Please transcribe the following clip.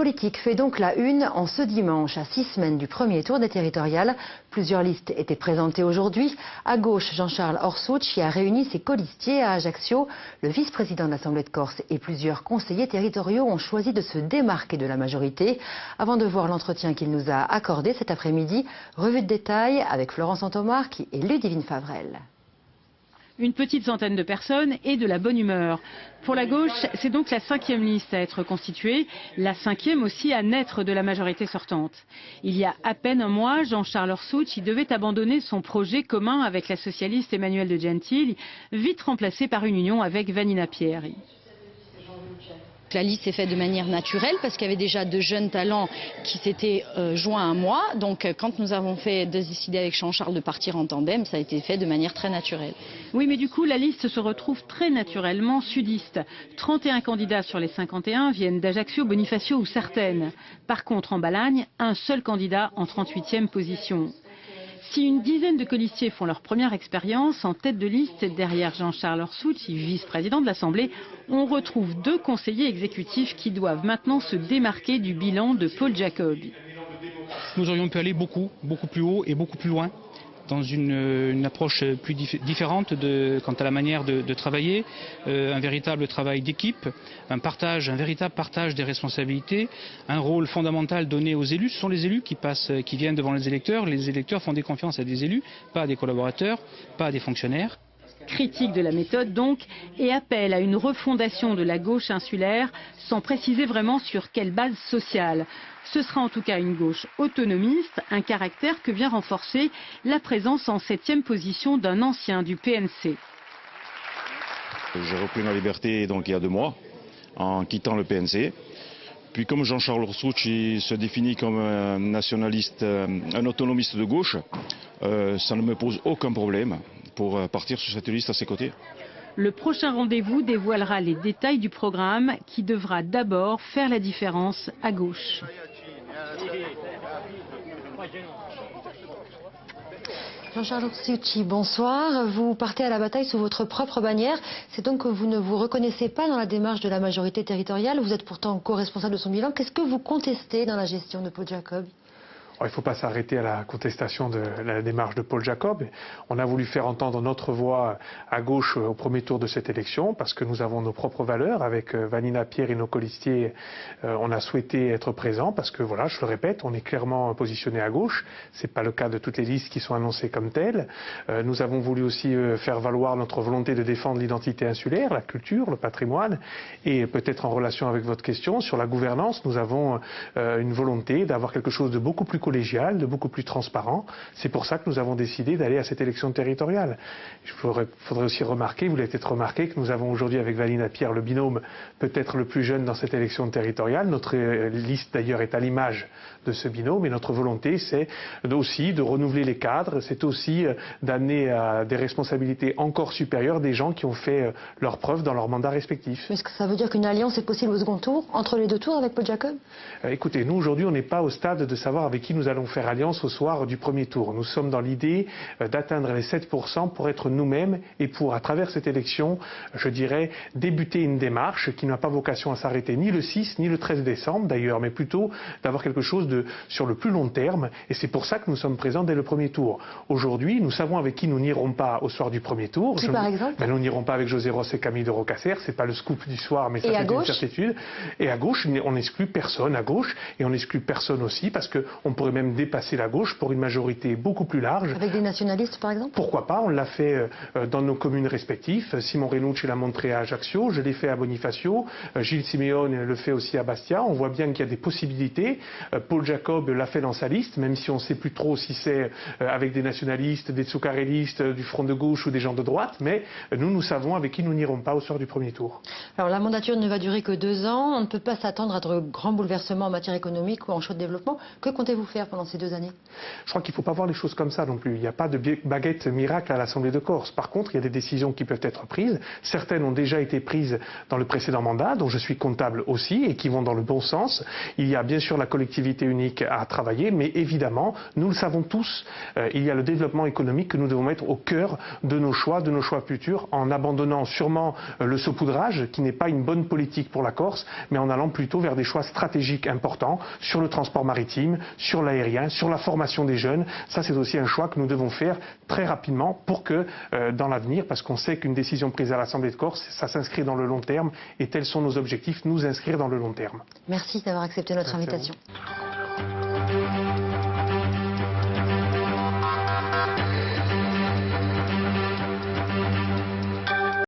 politique fait donc la une en ce dimanche, à 6 semaines du premier tour des territoriales. Plusieurs listes étaient présentées aujourd'hui. À gauche, Jean-Charles Orsucci a réuni ses colistiers à Ajaccio. Le vice-président de l'Assemblée de Corse et plusieurs conseillers territoriaux ont choisi de se démarquer de la majorité. Avant de voir l'entretien qu'il nous a accordé cet après-midi, revue de détail avec Florence Santomarque et Ludivine Favrel. Une petite centaine de personnes et de la bonne humeur. Pour la gauche, c'est donc la 5e liste à être constituée, la 5e aussi à naître de la majorité sortante. Il y a à peine un mois, Jean-Charles Orsucci devait abandonner son projet commun avec la socialiste Emmanuelle De Gentili, vite remplacé par une union avec Vanina Pieri. La liste s'est faite de manière naturelle parce qu'il y avait déjà de jeunes talents qui s'étaient joints à moi. Donc quand nous avons décidé avec Jean-Charles de partir en tandem, ça a été fait de manière très naturelle. Oui, mais du coup, la liste se retrouve très naturellement sudiste. 31 candidats sur les 51 viennent d'Ajaccio, Bonifacio ou Sartène. Par contre, en Balagne, un seul candidat en 38e position. Si une dizaine de colistiers font leur première expérience en tête de liste derrière Jean-Charles Orsucci, vice-président de l'Assemblée, on retrouve 2 conseillers exécutifs qui doivent maintenant se démarquer du bilan de Paul Jacobi. Nous aurions pu aller beaucoup plus haut et beaucoup plus loin dans une approche plus différente quant à la manière de travailler, un véritable travail d'équipe, un véritable partage des responsabilités, un rôle fondamental donné aux élus. Ce sont les élus qui viennent devant les électeurs font des confiances à des élus, pas à des collaborateurs, pas à des fonctionnaires. Critique de la méthode donc, et appel à une refondation de la gauche insulaire, sans préciser vraiment sur quelle base sociale. Ce sera en tout cas une gauche autonomiste, un caractère que vient renforcer la présence en 7e position d'un ancien du PNC. J'ai repris ma liberté donc il y a 2 mois, en quittant le PNC. Puis comme Jean-Charles Orsucci se définit comme un nationaliste, un autonomiste de gauche, ça ne me pose aucun problème pour partir sur cette liste à ses côtés. Le prochain rendez-vous dévoilera les détails du programme qui devra d'abord faire la différence à gauche. Jean-Charles Orsucci, bonsoir. Vous partez à la bataille sous votre propre bannière. C'est donc que vous ne vous reconnaissez pas dans la démarche de la majorité territoriale. Vous êtes pourtant co-responsable de son bilan. Qu'est-ce que vous contestez dans la gestion de Paul Jacobi ? Il ne faut pas s'arrêter à la contestation de la démarche de Paul Jacob. On a voulu faire entendre notre voix à gauche au premier tour de cette élection parce que nous avons nos propres valeurs. Avec Vanina Pieri et nos colistiers, on a souhaité être présents parce que, voilà, je le répète, on est clairement positionné à gauche. Ce n'est pas le cas de toutes les listes qui sont annoncées comme telles. Nous avons voulu aussi faire valoir notre volonté de défendre l'identité insulaire, la culture, le patrimoine. Et peut-être en relation avec votre question, sur la gouvernance, nous avons une volonté d'avoir quelque chose de beaucoup plus collégial, de beaucoup plus transparent. C'est pour ça que nous avons décidé d'aller à cette élection territoriale. Il faudrait aussi remarquer, vous l'avez peut-être remarqué, que nous avons aujourd'hui avec Vanina Pieri le binôme peut-être le plus jeune dans cette élection territoriale. Notre liste d'ailleurs est à l'image de ce binôme et notre volonté c'est aussi de renouveler les cadres, c'est aussi d'amener à des responsabilités encore supérieures des gens qui ont fait leurs preuves dans leurs mandats respectifs. Est-ce que ça veut dire qu'une alliance est possible au second tour, entre les 2 tours avec Paul Jacob ? Écoutez, nous aujourd'hui on n'est pas au stade de savoir avec qui nous allons faire alliance au soir du premier tour. Nous sommes dans l'idée d'atteindre les 7% pour être nous-mêmes et pour, à travers cette élection, je dirais, débuter une démarche qui n'a pas vocation à s'arrêter ni le 6 ni le 13 décembre d'ailleurs, mais plutôt d'avoir quelque chose sur le plus long terme. Et c'est pour ça que nous sommes présents dès le premier tour. Aujourd'hui, nous savons avec qui nous n'irons pas au soir du premier tour. Qui par exemple ? Nous n'irons pas avec José Ross et Camille de Rocasser. C'est pas le scoop du soir, mais ça c'est une certitude. Et à gauche, on n'exclut personne à gauche et on n'exclut personne aussi parce qu'on pourrait même dépasser la gauche pour une majorité beaucoup plus large. Avec des nationalistes par exemple ? Pourquoi pas, on l'a fait dans nos communes respectives. Simon Renucci l'a montré à Ajaccio, je l'ai fait à Bonifacio, Gilles Simeone le fait aussi à Bastia. On voit bien qu'il y a des possibilités. Paul Jacob l'a fait dans sa liste, même si on ne sait plus trop si c'est avec des nationalistes, des tsukarélistes, du front de gauche ou des gens de droite, mais nous savons avec qui nous n'irons pas au soir du premier tour. Alors la mandature ne va durer que 2 ans, on ne peut pas s'attendre à de grands bouleversements en matière économique ou en choix de développement. Que comptez-vous faire ? faire pendant ces 2 années? Je crois qu'il ne faut pas voir les choses comme ça non plus. Il n'y a pas de baguette miracle à l'Assemblée de Corse. Par contre, il y a des décisions qui peuvent être prises. Certaines ont déjà été prises dans le précédent mandat, dont je suis comptable aussi, et qui vont dans le bon sens. Il y a bien sûr la collectivité unique à travailler, mais évidemment, nous le savons tous, il y a le développement économique que nous devons mettre au cœur de nos choix futurs, en abandonnant sûrement le saupoudrage, qui n'est pas une bonne politique pour la Corse, mais en allant plutôt vers des choix stratégiques importants sur le transport maritime, sur l'aérien, sur la formation des jeunes. Ça, c'est aussi un choix que nous devons faire très rapidement pour que, dans l'avenir, parce qu'on sait qu'une décision prise à l'Assemblée de Corse, ça s'inscrit dans le long terme, et tels sont nos objectifs, nous inscrire dans le long terme. Merci d'avoir accepté notre invitation.